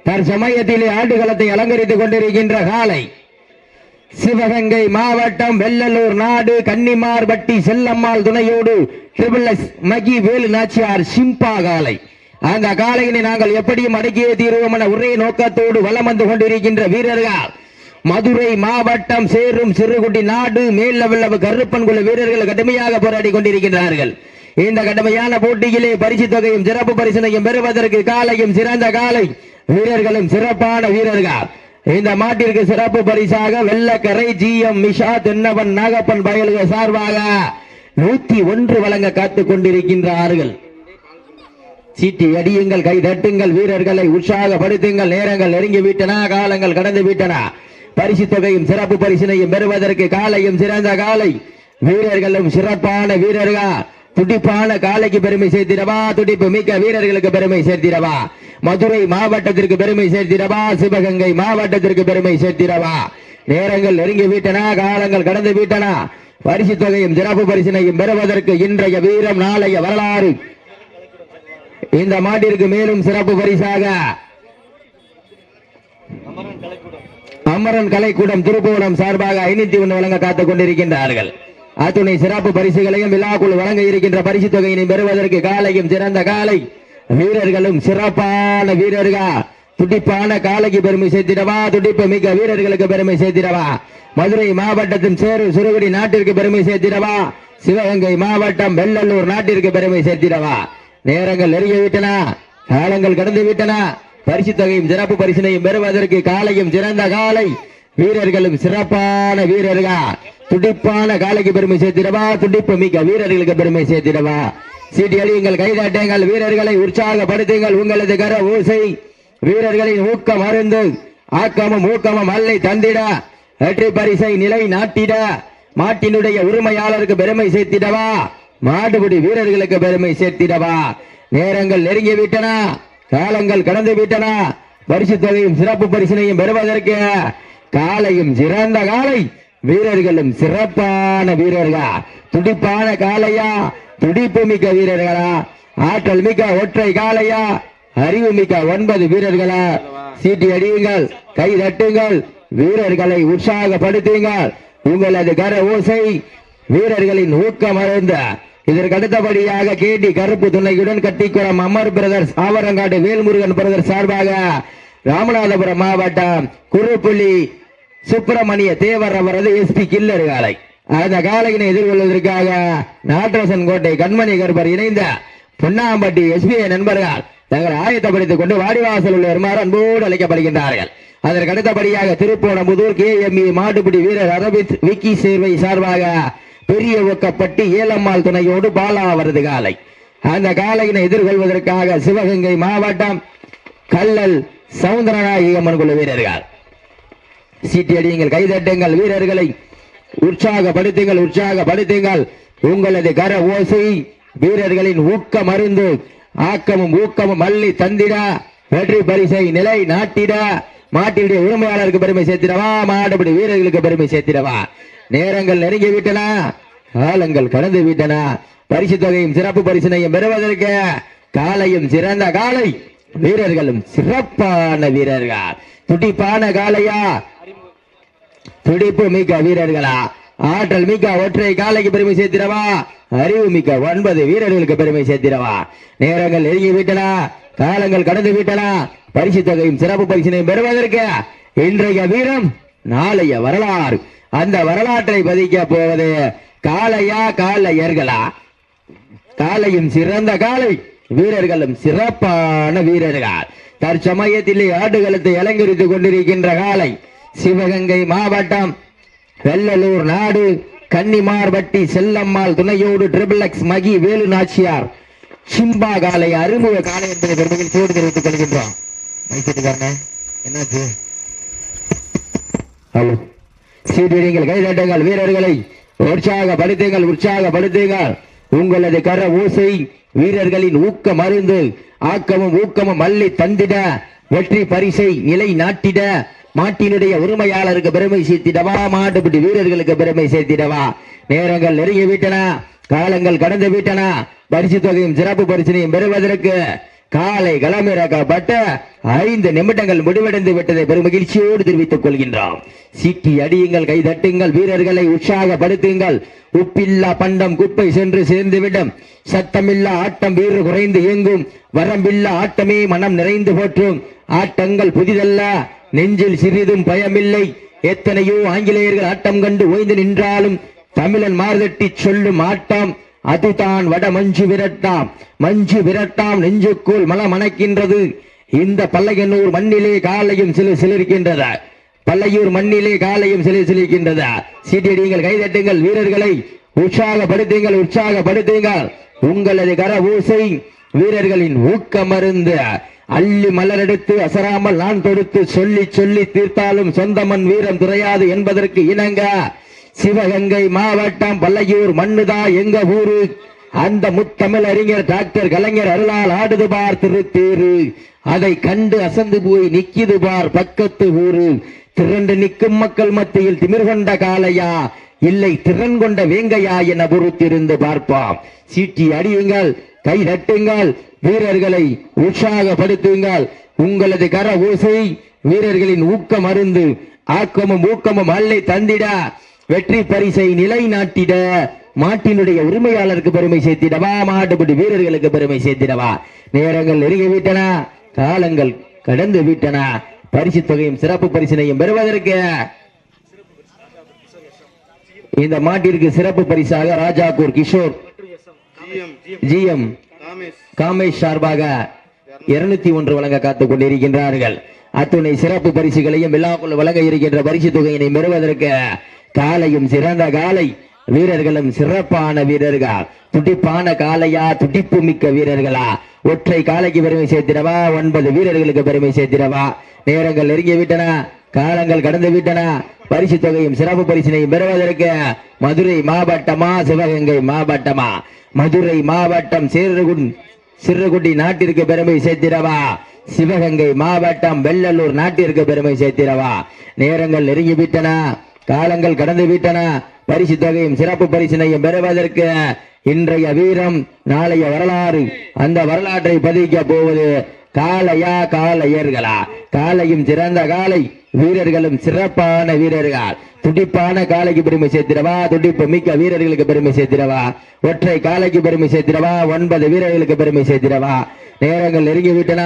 தற்சமயத்திலே ஆடுகளத்தை அலங்கரித்துக் கொண்டிருக்கின்ற காலை சிவகங்கை மாவட்டம் வெள்ளலூர் நாடு கன்னிமார்பட்டி செல்லம்மாள் துணையோடு மகி வேலு நாச்சியார் சிம்பா காலை. அந்த காலையினை நாங்கள் எப்படியும் அடக்கியே தீர்வோம் என ஒரே நோக்கத்தோடு வலம் வந்து கொண்டிருக்கின்ற வீரர்கள் மதுரை மாவட்டம் சேரும் சிறுகுட்டி நாடு மேல்லவல்லவு கருப்பன் குழு வீரர்கள் கடுமையாக போராடி கொண்டிருக்கின்றார்கள். இந்த கடுமையான போட்டியிலே பரிசு தொகையும் சிறப்பு பரிசனையும் பெறுவதற்கு காலையும் சிறந்த காலை வீரர்களும் சிறப்பான வீரர்கள். இந்த மாட்டிற்கு சிறப்பு பரிசாக வெள்ளக்கரை GM மிஷா தென்னவன் நாகப்பன் பயல்கள் சார்பாக 101 வழங்க காத்துக் கொண்டிருக்கின்றார்கள். சீட்டி அடியுங்கள், கை தட்டுங்கள், வீரர்களை உற்சாகப்படுத்துங்கள். நேரங்கள் நெருங்கிவிட்டன, காலங்கள் கடந்து விட்டன. பரிசு தொகையும் சிறப்பு பரிசினையும் பெறுவதற்கு காலையும் சிறந்த காலை வீரர்களும் சிறப்பான வீரர்கள். துடிப்பான காலைக்கு பெருமை சேர்த்திடவா, துடிப்பு மிக்க வீரர்களுக்கு பெருமை சேர்த்திடவா, மதுரை மாவட்டத்திற்கு பெருமை சேர்த்திடவா, சிவகங்கை மாவட்டத்திற்கு பெருமை சேர்த்திடவா. நேரங்கள் நெருங்கி விட்டன, காலங்கள் கடந்து விட்டன. பரிசு தொகையும் சிறப்பு பரிசினையும் பெறுவதற்கு இன்றைய வீரம் நாளைய வரலாறு. இந்த மாட்டிற்கு மேலும் சிறப்பு பரிசாக அமரன் கலைக்கூடம் திருப்பூரம் சார்பாக 501 வழங்க காத்துக் கொண்டிருக்கின்றார்கள். அத்துணை சிறப்பு பரிசுகளையும் விழாக்குள் வழங்க இருக்கின்ற பரிசு தொகையினை பெறுவதற்கு காலையும் சிறந்த காலை வீரர்களும் சிறப்பான வீரர்கள். துடிப்பான காலைக்கு பெருமை சேர்த்திடவா, துடிப்பு மிக்க வீரர்களுக்கு பெருமை சேர்த்திடவா, மதுரை மாவட்டத்தின் சேரு சிறுகுடி நாட்டிற்கு பெருமை சேர்த்திடவா, சிவகங்கை மாவட்டம் வெள்ளலூர் நாட்டிற்கு பெருமை சேர்த்திடவா. நேரங்கள் நெருங்கிவிட்டன, காலங்கள் கடந்து விட்டன. பரிசு தொகையும் சிறப்பு பரிசினையும் பெறுவதற்கு காலையும் சிறந்த காலை வீரர்களும் சிறப்பான வீரர்கள். துடிப்பான காலைக்கு பெருமை சேர்த்திடவா, துடிப்பு மிக்க வீரர்களுக்கு பெருமை சேர்த்திடவா. சீட்டி அடியுங்கள், கைதாட்டுங்கள், வீரர்களை உற்சாகப்படுத்துங்கள். உங்களது கர ஊசை வீரர்களின் ஊக்கம் அருந்து ஆக்கமும் ஊக்கமும் அல்லை தந்திட வெற்றி பரிசை நிலை நாட்டிட மாட்டினுடைய உரிமையாளருக்கு பெருமை சேர்த்திடவா, மாடுபிடி வீரர்களுக்கு பெருமை சேர்த்திடவா. நேரங்கள் நெருங்கி விட்டன, காலங்கள் கடந்து விட்டன. பரிசு தொகையும் சிறப்பு பரிசினையும் பெறுவதற்கு காலையும் சிறந்த காலை வீரர்களும் சிறப்பான வீரர்கள். துடிப்பான காலையா, துடிப்பு மிக்க வீரர்களா, ஆற்றல் மிக்க ஒற்றை காலையா, அறிவு மிக்க 9 வீரர்களா. சீட்டி அடியுங்கள், கை தட்டுங்கள், வீரர்களை உற்சாகப்படுத்துங்கள். உங்களது கர ஓசை வீரர்களின் ஊக்கம் அருந்த இதற்கு அடுத்தபடியாக கேடி கருப்பு துணையுடன் கட்டிக்குளம் அமர் பிரதர்ஸ் ஆவரங்காடு வேல்முருகன் பிரதர்ஸ் சார்பாக ராமநாதபுரம் மாவட்டம் குருப்புள்ளி சுப்பிரமணிய தேவர் அவரது SP கில்லர் காலை. அந்த காலையினை எதிர்கொள்வதற்காக நாட்டரசன் கோட்டை கண்மணி கருப்பர் இணைந்த பொன்னாம்பட்டி SBI நண்பர்கள் தங்களை ஆயத்தப்படுத்திக் கொண்டு வாடிவாசல் உள்ள வருமாறு அன்போடு அழைக்கப்படுகின்றார்கள். அதற்கு அடுத்தபடியாக திருப்போணமுதூர் KME மாட்டுப்பிடி வீரர் அரவிந்த் விக்கி சேர்வை சார்பாக பெரிய ஒக்கப்பட்டி ஏலம்மாள் துணையோடு பாலா அவரது காலை. அந்த காலையினை எதிர்கொள்வதற்காக சிவகங்கை மாவட்டம் கல்லல் சவுந்தரநாயகி அம்மன் குழு வீரர்கள். சீட்டி அடியுங்கள், கைதட்டுங்கள், வீரர்களை உற்சாகப்படுத்துங்கள், உற்சாகப்படுத்துங்கள். உங்களது கர ஓசை வீரர்களின் ஊக்கம் அருந்து ஆக்கமும் ஊக்கமும் அள்ளி தந்திட வெற்றி பரிசை நிலை நாட்டிட மாட்டினுடைய உரிமையாளருக்கு பெருமை சேர்த்திடவா, மாடுபிடி வீரர்களுக்கு பெருமை சேர்த்திடவா. நேரங்கள் நெருங்கி விட்டன, காலங்கள் கடந்து விட்டன. பரிசு தொகையும் சிறப்பு பரிசினையும் பெறுவதற்கு காலையும் சிறந்த காலை வீரர்களும் சிறப்பான வீரர்கள். துடிப்பான காலையா, துடிப்பு மிக்க வீரர்களா, ஆற்றல் மிக்க ஒற்றை காலைக்கு பெருமை சேர்த்திடவா, அறிவு மிக்க 9 வீரர்களுக்கு பெருமை சேர்த்திடவா. நேரங்கள் நெருங்கி விட்டன, காலங்கள் கடந்து விட்டன. பரிசு தொகையும் சிறப்பு பரிசினையும் பெறுவதற்கு இன்றைய வீரம் நாளைய வரலாறு. அந்த வரலாற்றை பதிக்க போவது காளையா, காளையர்களா, காலையும் சிறந்த காலை வீரர்களும் சிறப்பான வீரர்கள். தற்சமயத்திலே ஆடுகளத்தை அலங்கரித்துக் கொண்டிருக்கின்ற காலை சிவகங்கை மாவட்டம் வெள்ளலூர் நாடு கன்னிமார்பட்டி செல்லம்மாள் துணையோடு XXX மகி வேலு நாச்சியார் சிம்பா காலை அறிமுக காலை என்பதை பெருமையில் போடு தெரிவித்துக் கொள்கின்றோம். என்னாச்சு? ஹலோ, சீட்டிடுங்கள், கைதட்டுங்கள், வீரர்களை உற்சாகப்படுத்துங்கள், உற்சாகப்படுத்துங்கள். உங்களது கர ஊசை வீரர்களின் ஊக்கம் அருந்து ஆக்கமும் ஊக்கமும் அள்ளி தந்திட வெற்றி பரிசை நிலை நாட்டிட மாட்டினுடைய உரிமையாளருக்கு பெருமை சேர்த்திடவா, மாட்டுப்பிடி வீரர்களுக்கு பெருமை சேர்த்திடவா. நேரங்கள் நெருங்கி விட்டன, காலங்கள் கடந்து விட்டன. பரிசு தொகையும் சிறப்பு பரிசனையும் பெறுவதற்கு காலை களமிறக்கப்பட்ட 5 நிமிடங்கள் முடிவடைந்து விட்டதை பெரும் மகிழ்ச்சியோடு தெரிவித்துக் கொள்கின்றோம். சீட்டி அடியுங்கள், கை தட்டுங்கள், வீரர்களை உற்சாகப்படுத்துங்கள். உப்பில்லா பண்டம் குப்பை சென்று சேர்ந்துவிடும். சத்தமில்லா ஆட்டம் வீரர் குறைந்து இயங்கும். வரம்பில்லா ஆட்டமே மனம் நிறைந்து போற்றும். ஆட்டங்கள் புதிதல்ல, நெஞ்சில் சிறிதும் பயமில்லை. எத்தனையோ ஆங்கிலேயர்கள் ஆட்டம் கண்டு ஓய்ந்து நின்றாலும் தமிழன் மார்தட்டி சொல்லும் ஆட்டம் அதுதான் வட மஞ்சு விரட்டாம். மஞ்சு விரட்டாம் நெஞ்சுக்குள் மனக்கின்றது. இந்த பல்லையனூர் மண்ணிலே காலையும் சிலிருக்கின்றதா, பல்லையூர் மண்ணிலே காலையும் சிலிருக்கின்றதா. சீட்டியடிங்கள், கைதட்டுங்கள், வீரர்களை உற்சாகப்படுத்துங்கள், உற்சாகப்படுத்துங்கள். உங்களது கர ஊசை வீரர்களின் ஊக்கமருந்து அள்ளி மலரெடுத்து அசராமல் நான் தொடுத்து சொல்லி சொல்லி தீர்த்தாலும் சொந்தமன் வீரம் துறையாது என்பதற்கு இணங்க சிவகங்கை மாவட்டம் பல்லையூர் மண்ணுதா எங்க ஊரு. அந்த முத்தமிழ் அறிஞர் டாக்டர் கலைஞர் அருளால் ஆடுது பார் திருத்தேரு. அதை கண்டு அசந்து போய் நிக்கிது பார் பக்கத்து ஊரு. திரண்டு நிற்கும் மக்கள் மத்தியில் திமிர் கொண்ட காளையா, இல்லை திறன் கொண்ட வேங்கையா என பொறுத்திருந்து பார்ப்போம். சீட்டி அடியுங்கள், கை தட்டுங்கள், வீரர்களை உற்சாகப்படுத்துங்கள். உங்களது கர ஓசை வீரர்களின் ஊக்கம் அருந்து ஆக்கமும் ஊக்கமும் அள்ளை தந்திட வெற்றி பரிசை நிலைநாட்டிட மாட்டினுடைய உரிமையாளருக்கு பெருமை சேர்த்திடவா, மாட்டுப்பிடி வீரர்களுக்கு பெருமை சேர்த்திடவா. நேரங்கள் நெருங்கி விட்டன, காலங்கள் கடந்து விட்டன. பரிசு தொகையும் சிறப்பு பரிசினையும் பெறுவதற்கு இந்த மாட்டிற்கு சிறப்பு பரிசாக ராஜாக்கூர் கிஷோர் ஜிஎம் காமேஷ் சார்பாக 201 வழங்க காத்துக் கொண்டிருக்கின்றார்கள். அத்துணை சிறப்பு பரிசுகளையும் விழாக்குள் வழங்க இருக்கின்ற பரிசு தொகையினை பெறுவதற்கு காலையும் சிறந்த காலை, வீரர்களும் சிறப்பான வீரர்கள். துடிப்பான காலையா, துடிப்பு மிக்க வீரர்களா? ஒற்றை காலைக்கு பெருமை சேர்த்திடவா, 9 வீரர்களுக்கு பெருமை சேர்த்திடவா. நேரங்கள் நெருங்கி விட்டன, காலங்கள் கடந்து விட்டன. பரிசு தொகையும் சிறப்பு பரிசினையும் பெறுவதற்கு மதுரை மாவட்டமா, சிவகங்கை மாவட்டமா? மதுரை மாவட்டம் சிறுகுடி நாட்டிற்கு பெருமை சேர்த்திடவா, சிவகங்கை மாவட்டம் வெள்ளலூர் நாட்டிற்கு பெருமை சேர்த்திடவா. நேரங்கள் நெருங்கி விட்டன, காலங்கள் கடந்து விட்டன. பரிசு தொகையும் சிறப்பு பரிசினையும் பெறுவதற்கு இன்றைய வீரம் நாளைய வரலாறு. அந்த வரலாற்றை பதிக்க போவது காளையா, காளையர்களா? காலையும் சிறந்த காலை, வீரர்களும் சிறப்பான வீரர்கள். துடிப்பான காலைக்கு பெருமை சேர்த்திடவா, துடிப்பு மிக்க வீரர்களுக்கு பெருமை சேர்த்திடவா? ஒற்றை காலைக்கு பெருமை சேர்த்திடவா, 9 வீரர்களுக்கு பெருமை சேர்த்திடவா? நேரங்கள் நெருங்கி விட்டன.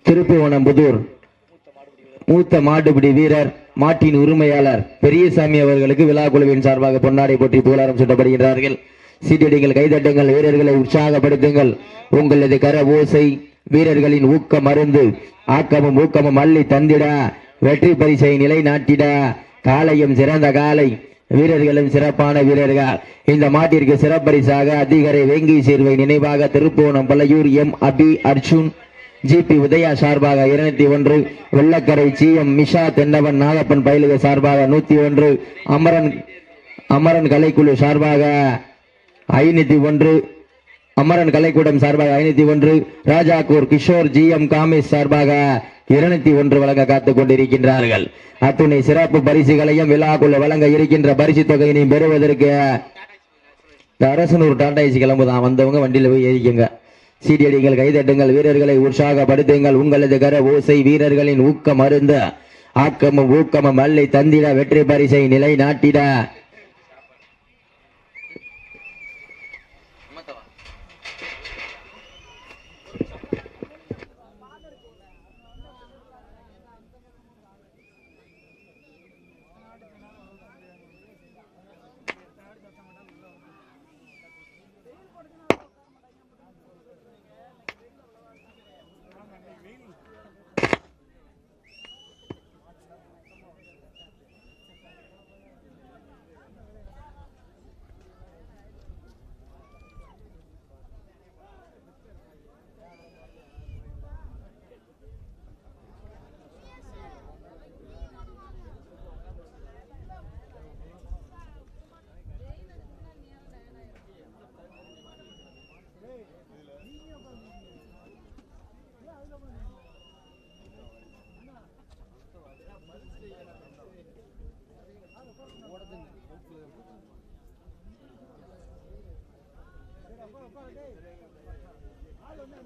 திருப்புவனம்புதூர் மூத்த மாடுபிடி வீரர், மாட்டின் உரிமையாளர் பெரியசாமி அவர்களுக்கு விழா குழுவின் சார்பாக பொன்னாடை போற்றி புகழாரம் சூட்டப்படுகிறார்கள். சீட்டடிங்கள், கைதட்டுங்கள், வீரர்களை உற்சாகப்படுத்துங்கள். உங்களது கர ஓசை வீரர்களின் ஊக்கம் மருந்து ஆக்கமும் ஊக்கமும் அள்ளி தந்திட வெற்றி பரிசை நிலைநாட்டிட காலையும் சிறந்த காலை, வீரர்களும் சிறப்பான வீரர்கள். இந்த மாட்டிற்கு சிறப்பரிசாக அதிகரை வேங்கி சேர்வை நினைவாக திருப்புவனம் பல்லையூர் எம் அபி அர்ஜுன் ஜிபி உதயா சார்பாக 201, வெள்ளக்கரை ஜிஎம் மிஷா தென்னவன் நாகப்பன் பயிலுக சார்பாக 101, அமரன் கலைக்குழு சார்பாக 501, அமரன் கலைக்கூடம் சார்பாக 501, ராஜாக்கூர் கிஷோர் ஜிஎம் காமேஷ் சார்பாக 201 வழங்க காத்துக் கொண்டிருக்கின்றார்கள். அத்துணை சிறப்பு பரிசுகளையும் விழாக்குள்ள வழங்க இருக்கின்ற பரிசு தொகையினை பெறுவதற்கு அரசனூர் டாடா ஏசி கிளம்புதான், வந்தவங்க வண்டியில போய் ஏறிக்கங்க. சீடியடிகள், கைதட்டுங்கள், வீரர்களை உற்சாகப்படுத்துங்கள். உங்களது கர ஓசை வீரர்களின் ஊக்கம் அருந்த ஆக்கமும் ஊக்கமும் அள்ளி தந்திட வெற்றி பரிசை நிலைநாட்டிட அப்பா டேய் ஆள் வந்து